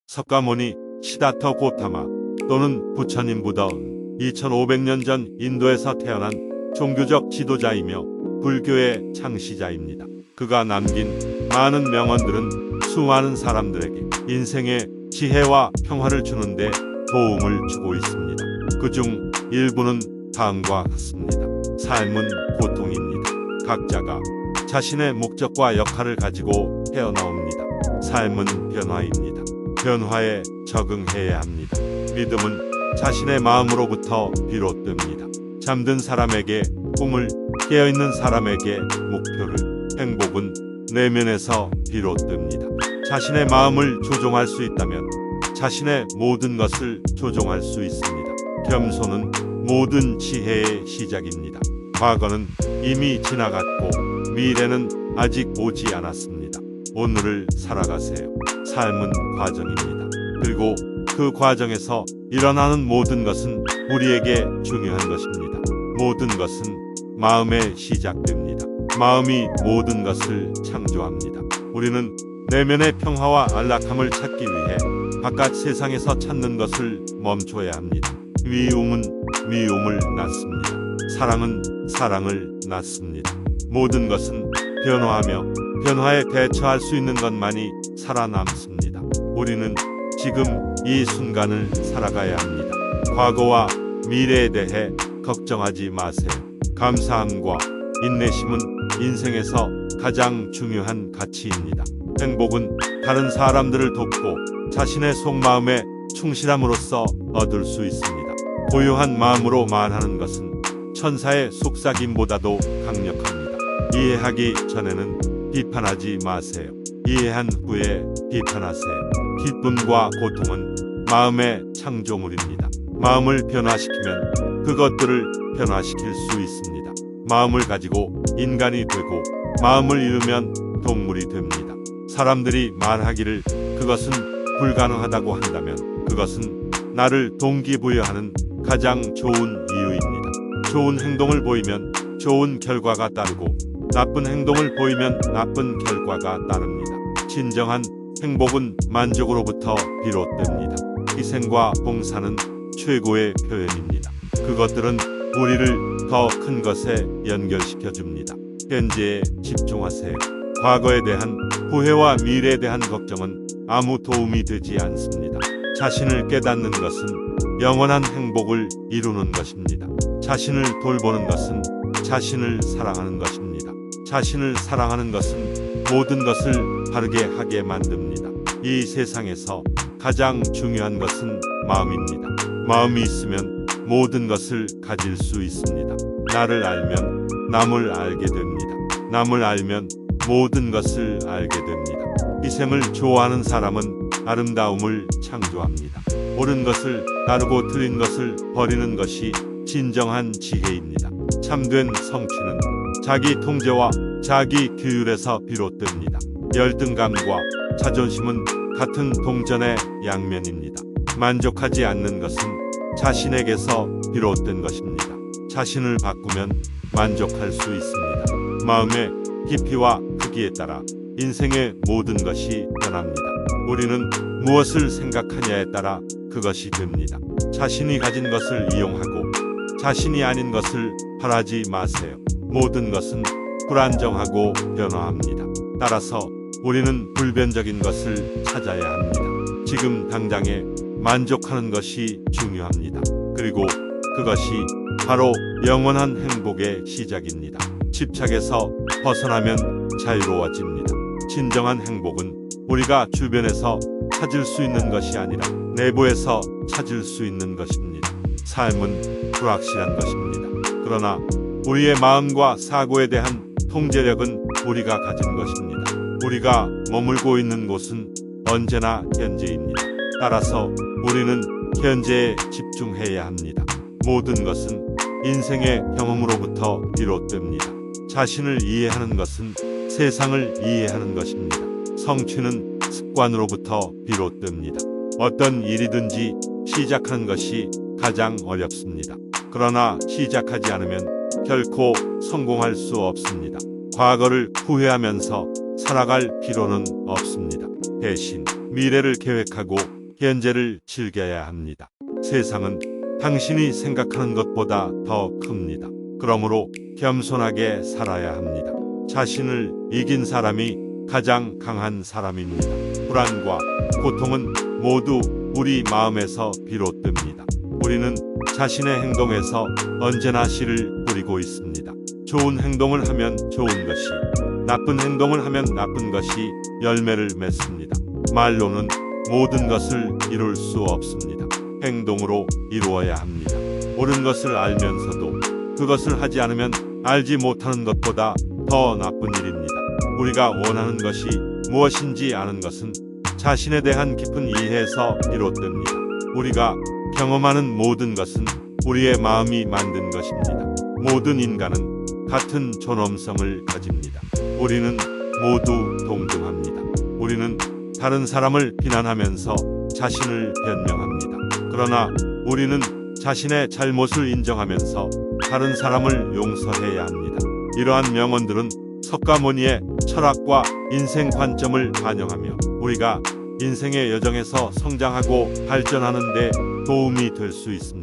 석가모니 시다터 고타마 또는 부처님 부다은 2500년 전 인도에서 태어난 종교적 지도자이며 불교의 창시자입니다. 그가 남긴 많은 명언들은 수많은 사람들에게 인생의 지혜와 평화를 주는데 도움을 주고 있습니다. 그중 일부는 다음과 같습니다. 삶은 고통입니다. 각자가 자신의 목적과 역할을 가지고 태어나옵니다. 삶은 변화입니다. 변화에 적응해야 합니다. 믿음은 자신의 마음으로부터 비롯됩니다. 잠든 사람에게 꿈을, 깨어있는 사람에게 목표를, 행복은 내면에서 비롯됩니다. 자신의 마음을 조종할 수 있다면 자신의 모든 것을 조종할 수 있습니다. 겸손은 모든 지혜의 시작입니다. 과거는 이미 지나갔고 미래는 아직 오지 않았습니다. 오늘을 살아가세요. 삶은 과정입니다. 그리고 그 과정에서 일어나는 모든 것은 우리에게 중요한 것입니다. 모든 것은 마음에 시작됩니다. 마음이 모든 것을 창조합니다. 우리는 내면의 평화와 안락함을 찾기 위해 바깥 세상에서 찾는 것을 멈춰야 합니다. 미움은 미움을 낳습니다. 사랑은 사랑을 낳습니다. 모든 것은 변화하며 변화에 대처할 수 있는 것만이 살아남습니다. 우리는 지금 이 순간을 살아가야 합니다. 과거와 미래에 대해 걱정하지 마세요. 감사함과 인내심은 인생에서 가장 중요한 가치입니다. 행복은 다른 사람들을 돕고 자신의 속마음에 충실함으로써 얻을 수 있습니다. 고요한 마음으로 말하는 것은 천사의 속삭임보다도 강력합니다. 이해하기 전에는 비판하지 마세요. 이해한 후에 비판하세요. 기쁨과 고통은 마음의 창조물입니다. 마음을 변화시키면 그것들을 변화시킬 수 있습니다. 마음을 가지고 인간이 되고 마음을 잃으면 동물이 됩니다. 사람들이 말하기를 그것은 불가능하다고 한다면 그것은 나를 동기부여하는 가장 좋은 이유입니다. 좋은 행동을 보이면 좋은 결과가 따르고 나쁜 행동을 보이면 나쁜 결과가 따릅니다. 진정한 행복은 만족으로부터 비롯됩니다. 희생과 봉사는 최고의 표현입니다. 그것들은 우리를 더 큰 것에 연결시켜 줍니다. 현재에 집중하세요. 과거에 대한 후회와 미래에 대한 걱정은 아무 도움이 되지 않습니다. 자신을 깨닫는 것은 영원한 행복을 이루는 것입니다. 자신을 돌보는 것은 자신을 사랑하는 것입니다. 자신을 사랑하는 것은 모든 것을 바르게 하게 만듭니다. 이 세상에서 가장 중요한 것은 마음입니다. 마음이 있으면 모든 것을 가질 수 있습니다. 나를 알면 남을 알게 됩니다. 남을 알면 모든 것을 알게 됩니다. 희생을 좋아하는 사람은 아름다움을 창조합니다. 옳은 것을 따르고 틀린 것을 버리는 것이 진정한 지혜입니다. 참된 성취는 자기 통제와 자기 규율에서 비롯됩니다. 열등감과 자존심은 같은 동전의 양면입니다. 만족하지 않는 것은 자신에게서 비롯된 것입니다. 자신을 바꾸면 만족할 수 있습니다. 마음의 깊이와 크기에 따라 인생의 모든 것이 변합니다. 우리는 무엇을 생각하냐에 따라 그것이 됩니다. 자신이 가진 것을 이용하고 자신이 아닌 것을 바라지 마세요. 모든 것은 불안정하고 변화합니다. 따라서 우리는 불변적인 것을 찾아야 합니다. 지금 당장에 만족하는 것이 중요합니다. 그리고 그것이 바로 영원한 행복의 시작입니다. 집착에서 벗어나면 자유로워집니다. 진정한 행복은 우리가 주변에서 찾을 수 있는 것이 아니라 내부에서 찾을 수 있는 것입니다. 삶은 불확실한 것입니다. 그러나 우리의 마음과 사고에 대한 통제력은 우리가 가진 것입니다. 우리가 머물고 있는 곳은 언제나 현재입니다. 따라서 우리는 현재에 집중해야 합니다. 모든 것은 인생의 경험으로부터 비롯됩니다. 자신을 이해하는 것은 세상을 이해하는 것입니다. 성취는 습관으로부터 비롯됩니다. 어떤 일이든지 시작하는 것이 가장 어렵습니다. 그러나 시작하지 않으면 결코 성공할 수 없습니다. 과거를 후회하면서 살아갈 필요는 없습니다. 대신 미래를 계획하고 현재를 즐겨야 합니다. 세상은 당신이 생각하는 것보다 더 큽니다. 그러므로 겸손하게 살아야 합니다. 자신을 이긴 사람이 가장 강한 사람입니다. 불안과 고통은 모두 우리 마음에서 비롯됩니다. 우리는 자신의 행동에서 언제나 씨를 뿌리고 있습니다. 좋은 행동을 하면 좋은 것이, 나쁜 행동을 하면 나쁜 것이 열매를 맺습니다. 말로는 모든 것을 이룰 수 없습니다. 행동으로 이루어야 합니다. 옳은 것을 알면서도 그것을 하지 않으면 알지 못하는 것보다 더 나쁜 일입니다. 우리가 원하는 것이 무엇인지 아는 것은 자신에 대한 깊은 이해에서 비롯됩니다. 우리가 경험하는 모든 것은 우리의 마음이 만든 것입니다. 모든 인간은 같은 존엄성을 가집니다. 우리는 모두 동등합니다. 우리는 다른 사람을 비난하면서 자신을 변명합니다. 그러나 우리는 자신의 잘못을 인정하면서 다른 사람을 용서해야 합니다. 이러한 명언들은 석가모니의 철학과 인생 관점을 반영하며 우리가 인생의 여정에서 성장하고 발전하는 데 도움이 될 수 있습니다.